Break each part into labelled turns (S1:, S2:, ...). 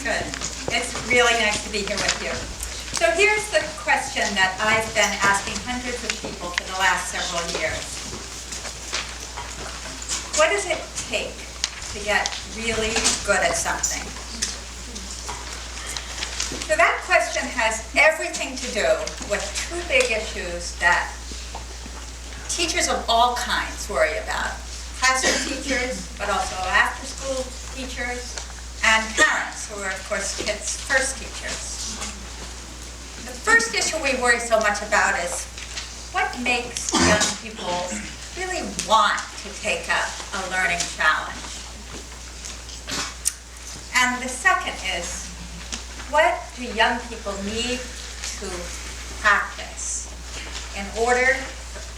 S1: Good. It's really nice to be here with you. So here's the question that I've been asking hundreds of people for the last several years. What does it take to get really good at something? So that question has everything to do with two big issues that teachers of all kinds worry about. Classroom teachers, but also after-school teachers, and parents, who are, of course, kids' first teachers. The first issue we worry so much about is what makes young people really want to take up a learning challenge. And the second is, what do young people need to practice in order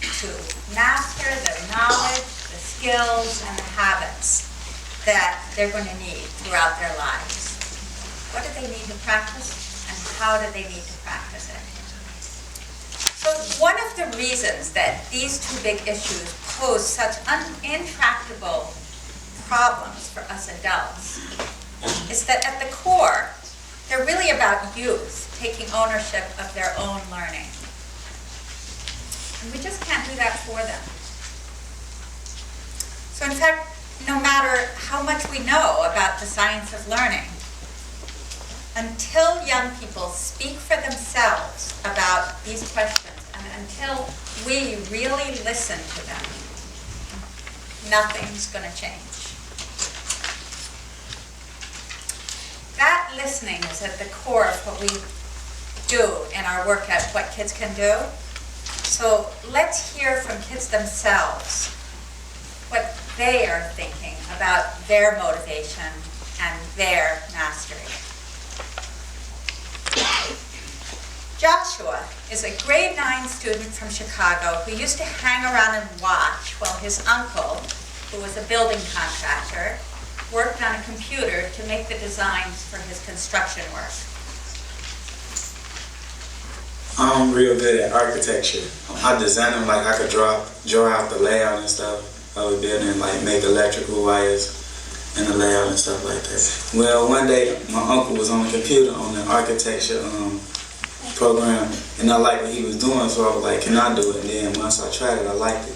S1: to master the knowledge, the skills, and the habits that they're going to need throughout their lives? What do they need to practice, and how do they need to practice it? So one of the reasons that these two big issues pose such intractable problems for us adults is that at the core, they're really about youth taking ownership of their own learning. And we just can't do that for them. So in fact, no matter how much we know about the science of learning, until young people speak for themselves about these questions, and until we really listen to them, nothing's going to change. That listening is at the core of what we do in our work at What Kids Can Do. So let's hear from kids themselves what they are thinking about their motivation and their mastery. Joshua is a grade 9 student from Chicago who used to hang around and watch while his uncle, who was a building contractor, worked on a computer to make the designs for his construction work.
S2: I'm real good at architecture. I design them like I could draw out the layout and stuff of a building, like make electrical wires and the layout and stuff like that. Well, one day my uncle was on the computer on the architecture program, and I liked what he was doing, so I was like, can I do it? And then once I tried it, I liked it.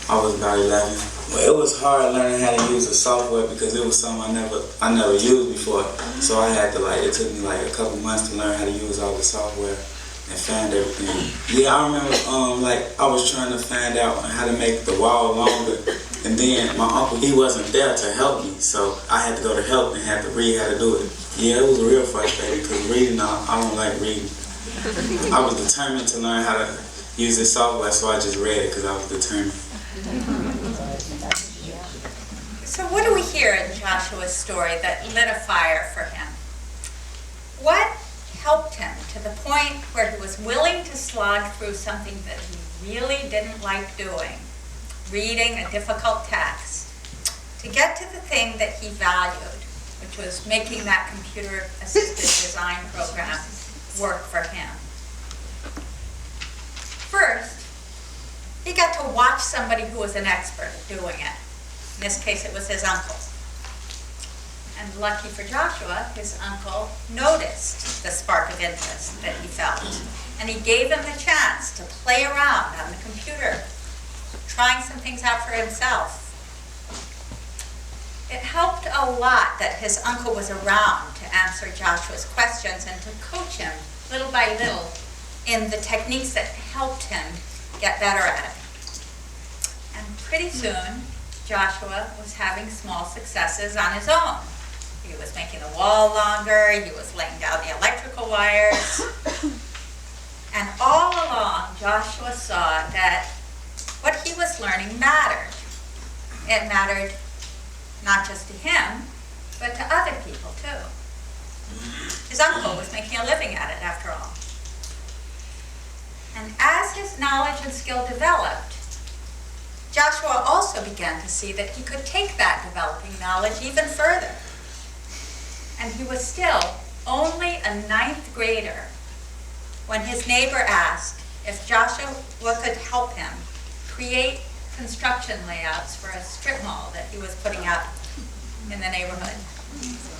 S2: I was about 11. Well, it was hard learning how to use the software because it was something I never used before. So I had to it took me like a couple months to learn how to use all the software and find everything. Yeah, I remember I was trying to find out how to make the wall longer, and then my uncle, he wasn't there to help me, so I had to go to help and had to read how to do it. Yeah, it was real frustrating because reading, I don't like reading. I was determined to learn how to use this software, so I just read it because I was determined.
S1: So what do we hear in Joshua's story that lit a fire for him? What helped him to the point where he was willing to slog through something that he really didn't like doing, reading a difficult text, to get to the thing that he valued, which was making that computer-assisted design program work for him? First, he got to watch somebody who was an expert at doing it. In this case, it was his uncle. And lucky for Joshua, his uncle noticed the spark of interest that he felt. And he gave him the chance to play around on the computer, trying some things out for himself. It helped a lot that his uncle was around to answer Joshua's questions and to coach him little by little in the techniques that helped him get better at it. And pretty soon, Joshua was having small successes on his own. He was making the wall longer, he was laying down the electrical wires. And all along, Joshua saw that what he was learning mattered. It mattered not just to him, but to other people too. His uncle was making a living at it, after all. And as his knowledge and skill developed, Joshua also began to see that he could take that developing knowledge even further. And he was still only a 9th grader when his neighbor asked if Joshua could help him create construction layouts for a strip mall that he was putting up in the neighborhood.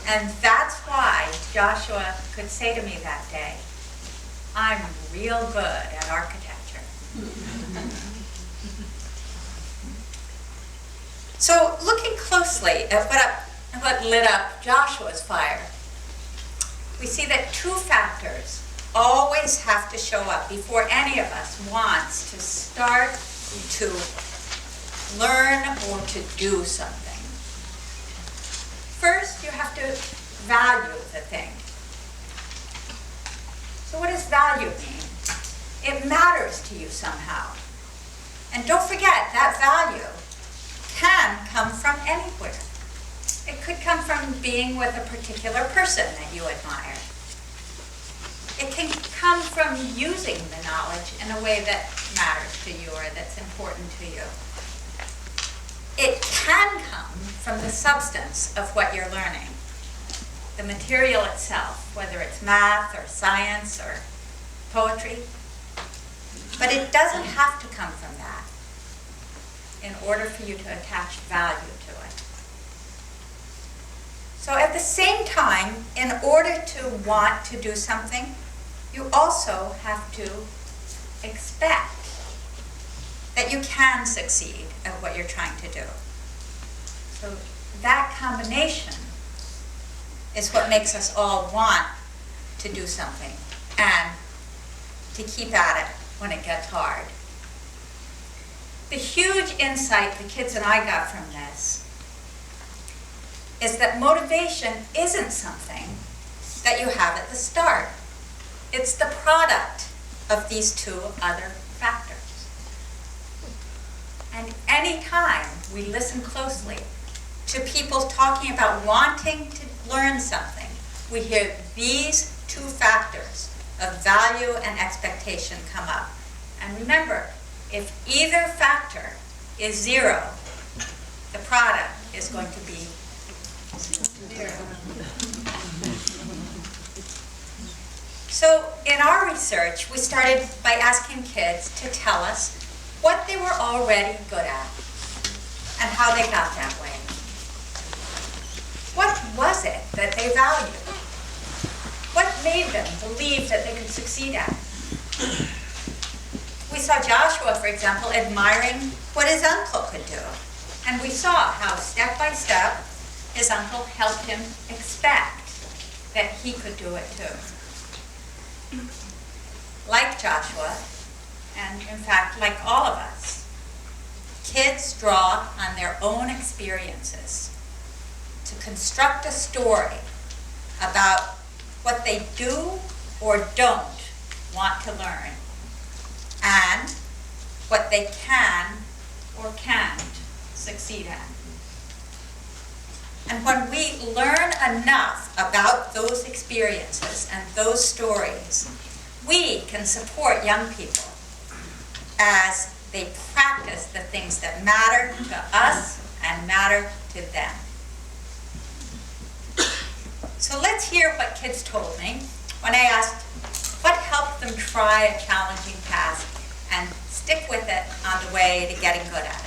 S1: And that's why Joshua could say to me that day, I'm real good at architecture. So looking closely at what lit up Joshua's fire, we see that two factors always have to show up before any of us wants to start to learn or to do something. First, you have to value the thing. So what does value mean? It matters to you somehow. And don't forget, that value can come from anywhere. It could come from being with a particular person that you admire. It can come from using the knowledge in a way that matters to you or that's important to you. It can come from the substance of what you're learning, the material itself, whether it's math or science or poetry. But it doesn't have to come from that in order for you to attach value to it. So at the same time, in order to want to do something, you also have to expect that you can succeed at what you're trying to do. So that combination is what makes us all want to do something and to keep at it when it gets hard. The huge insight the kids and I got from this is that motivation isn't something that you have at the start. It's the product of these two other factors. And any time we listen closely to people talking about wanting to learn something, we hear these two factors of value and expectation come up. And remember, if either factor is zero, the product is going to be zero. So in our research, we started by asking kids to tell us what they were already good at and how they got that way. What was it that they valued? What made them believe that they could succeed at? We saw Joshua, for example, admiring what his uncle could do. And we saw how step by step his uncle helped him expect that he could do it too. Like Joshua, and in fact, like all of us, kids draw on their own experiences to construct a story about what they do or don't want to learn, and what they can or can't succeed at. And when we learn enough about those experiences and those stories, we can support young people as they practice the things that matter to us and matter to them. So let's hear what kids told me when I asked what helped them try a challenging task and stick with it on the way to getting good at it.